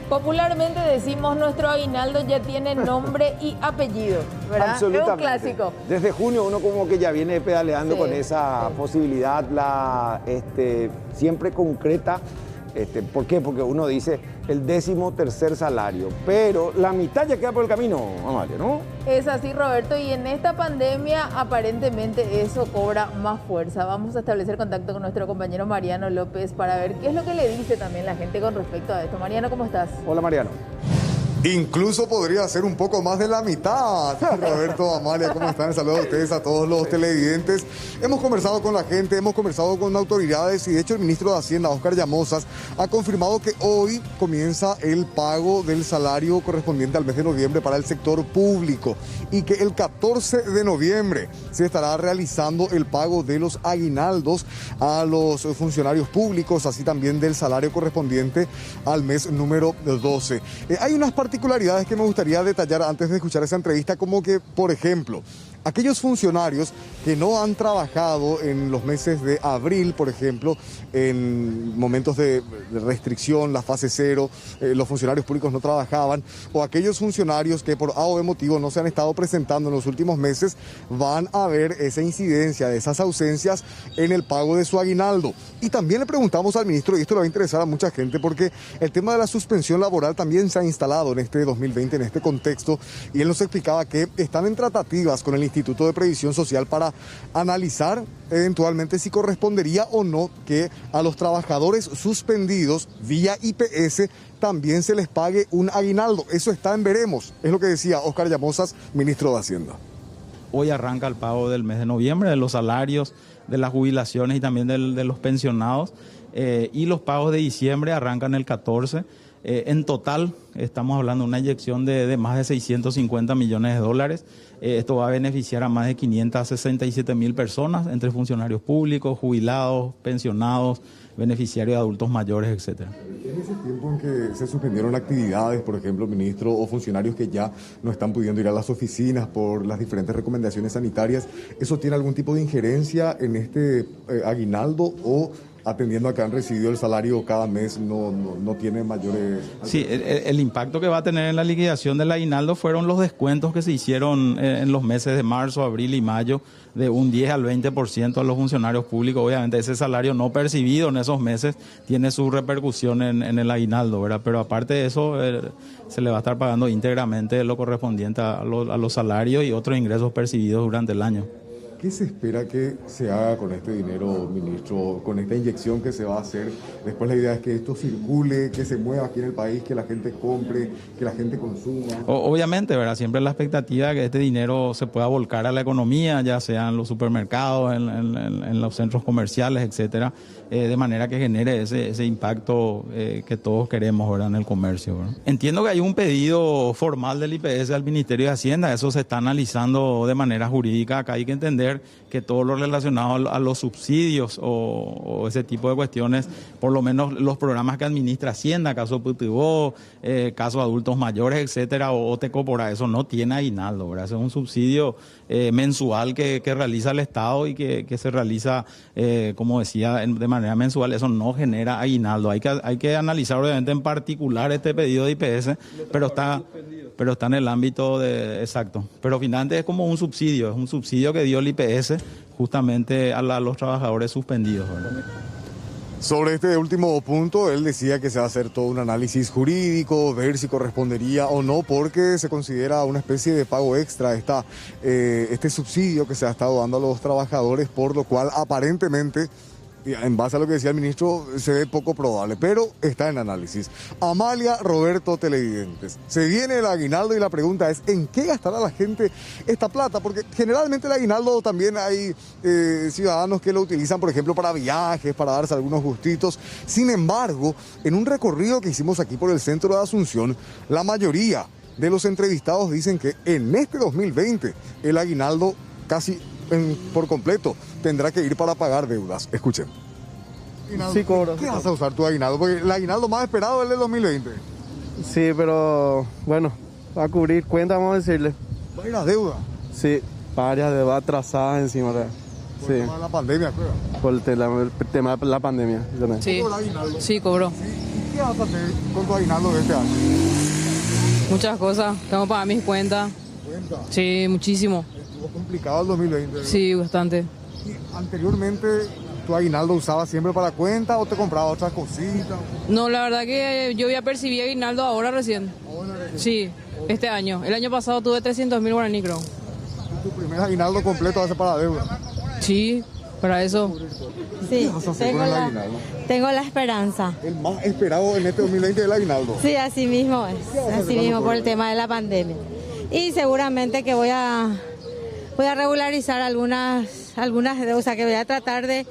Popularmente decimos nuestro aguinaldo ya tiene nombre y apellido, ¿verdad? Absolutamente. Es un clásico. Desde junio uno como que ya viene pedaleando Sí, con esa posibilidad, siempre concreta. ¿Por qué? Porque uno dice el 13º salario, pero la mitad ya queda por el camino, Amalia, ¿no? Es así, Roberto, y en esta pandemia aparentemente eso cobra más fuerza. Vamos a establecer contacto con nuestro compañero Mariano López para ver qué es lo que le dice también la gente con respecto a esto. Mariano, ¿cómo estás? Hola, Mariano. Incluso podría ser un poco más de la mitad. Roberto, Amalia, ¿cómo están? Saludos a ustedes, a todos los televidentes. Hemos conversado con la gente, hemos conversado con autoridades y de hecho el ministro de Hacienda, Óscar Llamosas, ha confirmado que hoy comienza el pago del salario correspondiente al mes de noviembre para el sector público y que el 14 de noviembre se estará realizando el pago de los aguinaldos a los funcionarios públicos, así también del salario correspondiente al mes número 12. Hay unas particularidades que me gustaría detallar antes de escuchar esa entrevista, como que, por ejemplo, aquellos funcionarios que no han trabajado en los meses de abril, por ejemplo, en momentos de restricción, la fase 0, los funcionarios públicos no trabajaban, o aquellos funcionarios que por A o B motivo no se han estado presentando en los últimos meses, van a ver esa incidencia de esas ausencias en el pago de su aguinaldo. Y también le preguntamos al ministro, y esto le va a interesar a mucha gente, porque el tema de la suspensión laboral también se ha instalado en este 2020, en este contexto, y él nos explicaba que están en tratativas con el Instituto de Previsión Social para analizar eventualmente si correspondería o no que a los trabajadores suspendidos vía IPS también se les pague un aguinaldo. Eso está en veremos, es lo que decía Óscar Llamosas, ministro de Hacienda. Hoy arranca el pago del mes de noviembre, de los salarios, de las jubilaciones y también de los pensionados, y los pagos de diciembre arrancan el 14. En total estamos hablando de una inyección de más de 650 millones de dólares. Esto va a beneficiar a más de 567.000 personas, entre funcionarios públicos, jubilados, pensionados, beneficiarios de adultos mayores, etcétera. En ese tiempo en que se suspendieron actividades, por ejemplo, ministro, o funcionarios que ya no están pudiendo ir a las oficinas por las diferentes recomendaciones sanitarias, ¿eso tiene algún tipo de injerencia en este aguinaldo o atendiendo a que han recibido el salario cada mes no tiene mayores... Sí, el impacto que va a tener en la liquidación del aguinaldo fueron los descuentos que se hicieron en los meses de marzo, abril y mayo, de un 10 al 20% a los funcionarios públicos. Obviamente ese salario no percibido en esos meses tiene su repercusión en el aguinaldo, ¿verdad? Pero aparte de eso, se le va a estar pagando íntegramente lo correspondiente a los salarios y otros ingresos percibidos durante el año. ¿Qué se espera que se haga con este dinero, ministro, con esta inyección que se va a hacer? Después la idea es que esto circule, que se mueva aquí en el país, que la gente compre, que la gente consuma. Obviamente, ¿verdad? Siempre la expectativa de que este dinero se pueda volcar a la economía, ya sea en los supermercados, en los centros comerciales, etcétera, de manera que genere ese impacto que todos queremos, ¿verdad? En el comercio, ¿verdad? Entiendo que hay un pedido formal del IPS al Ministerio de Hacienda, eso se está analizando de manera jurídica. Acá hay que entender que todo lo relacionado a los subsidios o ese tipo de cuestiones, por lo menos los programas que administra Hacienda, caso Putibó, caso adultos mayores, etcétera, o Tecopora, eso no tiene aguinaldo, ¿verdad? Eso es un subsidio mensual que realiza el Estado y que se realiza, como decía, de manera mensual. Eso no genera aguinaldo. Hay que analizar obviamente en particular este pedido de IPS, pero está en el ámbito exacto. Pero finalmente es como un subsidio que dio el IPS justamente a los trabajadores suspendidos, ¿verdad? Sobre este último punto, él decía que se va a hacer todo un análisis jurídico, ver si correspondería o no, porque se considera una especie de pago extra este subsidio que se ha estado dando a los trabajadores, por lo cual aparentemente, en base a lo que decía el ministro, se ve poco probable, pero está en análisis. Amalia, Roberto, televidentes, se viene el aguinaldo y la pregunta es, ¿en qué gastará la gente esta plata? Porque generalmente el aguinaldo también hay ciudadanos que lo utilizan, por ejemplo, para viajes, para darse algunos gustitos. Sin embargo, en un recorrido que hicimos aquí por el centro de Asunción, la mayoría de los entrevistados dicen que en este 2020 el aguinaldo casi por completo tendrá que ir para pagar deudas. Escuchen. Sí, cobro. ¿Qué vas a usar tu aguinaldo? Porque el aguinaldo más esperado es el de 2020. Sí, pero bueno, va a cubrir cuentas, vamos a decirle. ¿Va a ir a deuda? Sí, varias deudas atrasadas encima. Por el tema de la pandemia, creo. Por el tema de la pandemia. Sí, sí, cobró. ¿Y ¿Qué vas a hacer con tu aguinaldo de este año? Muchas cosas. Tengo que pagar mis cuentas. ¿Cuenta? Sí, muchísimo. Estuvo complicado el 2020. Sí, bastante. ¿Y anteriormente tu aguinaldo usabas siempre para cuenta o te comprabas otras cositas? No, la verdad que yo voy a percibir aguinaldo ahora recién. Sí, este año. El año pasado tuve 300.000 guaraní, creo. Tu primer aguinaldo completo va a ser para deuda. Sí, para eso. ¿Qué Sí, vas a hacer con el aguinaldo? tengo la esperanza. El más esperado en este 2020 es el aguinaldo. Sí, así mismo es. Así mismo por el tema de la pandemia. Y seguramente que voy a regularizar algunas deudas, o sea, que voy a tratar de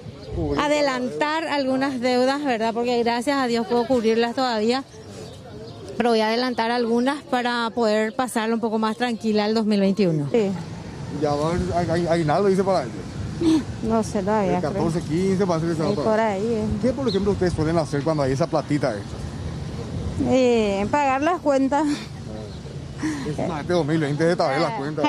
adelantar algunas deudas, ¿verdad? Porque gracias a Dios puedo cubrirlas todavía. Pero voy a adelantar algunas para poder pasarlo un poco más tranquila el 2021. Sí, Ya va a haber aguinaldo, dice para ellos. no sé todavía. El 14, 15 parece que se va a Por pagar. ahí. ¿Qué, por ejemplo, ustedes suelen hacer cuando hay esa platita extra? Pagar las cuentas. Este 2020 de tabela las cuentas.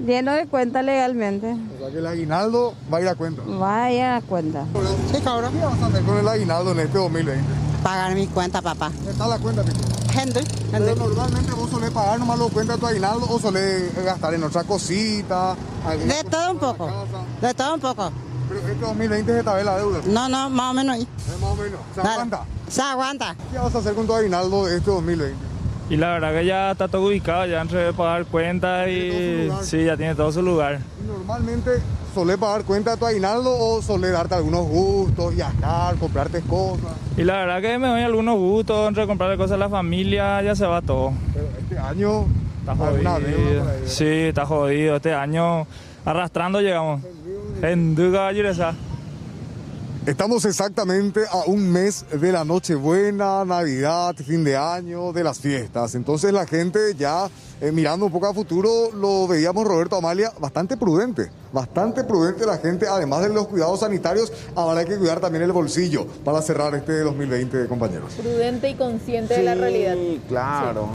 Lleno de cuentas legalmente. O sea que el aguinaldo va a ir a cuenta. Vaya cuenta. Sí, cabrón. ¿Qué vas a hacer con el aguinaldo en este 2020? Pagar mi cuenta, papá. Está la cuenta, Pico. Gente, Pero normalmente vos solés pagar nomás los cuentas de tu aguinaldo o solés gastar en otra cosita. alguna de cosita todo un para poco. casa. De todo un poco. Pero este 2020 es de tabela deuda. No, más o menos ahí. Es más o menos. ¿Se Dale. aguanta? Se aguanta. ¿Qué vas a hacer con tu aguinaldo de este 2020? Y la verdad que ya está todo ubicado, ya entre pagar cuentas Tiene todo su y lugar. sí, ya tiene todo su lugar. ¿Y normalmente solés pagar cuenta de tu aguinaldo o solés darte algunos gustos, viajar, comprarte cosas? Y la verdad que me doy algunos gustos, entre comprarle cosas a la familia, ya se va todo. Pero este año Está alguna deuda jodido. por ahí. Sí, está jodido. Este año arrastrando llegamos. En duda, Estamos exactamente a un mes de la Nochebuena, Navidad, fin de año, de las fiestas. Entonces la gente ya mirando un poco a futuro, lo veíamos Roberto Amalia bastante prudente la gente, además de los cuidados sanitarios, ahora hay que cuidar también el bolsillo para cerrar este 2020, compañeros. Prudente y consciente de la realidad. Sí, claro.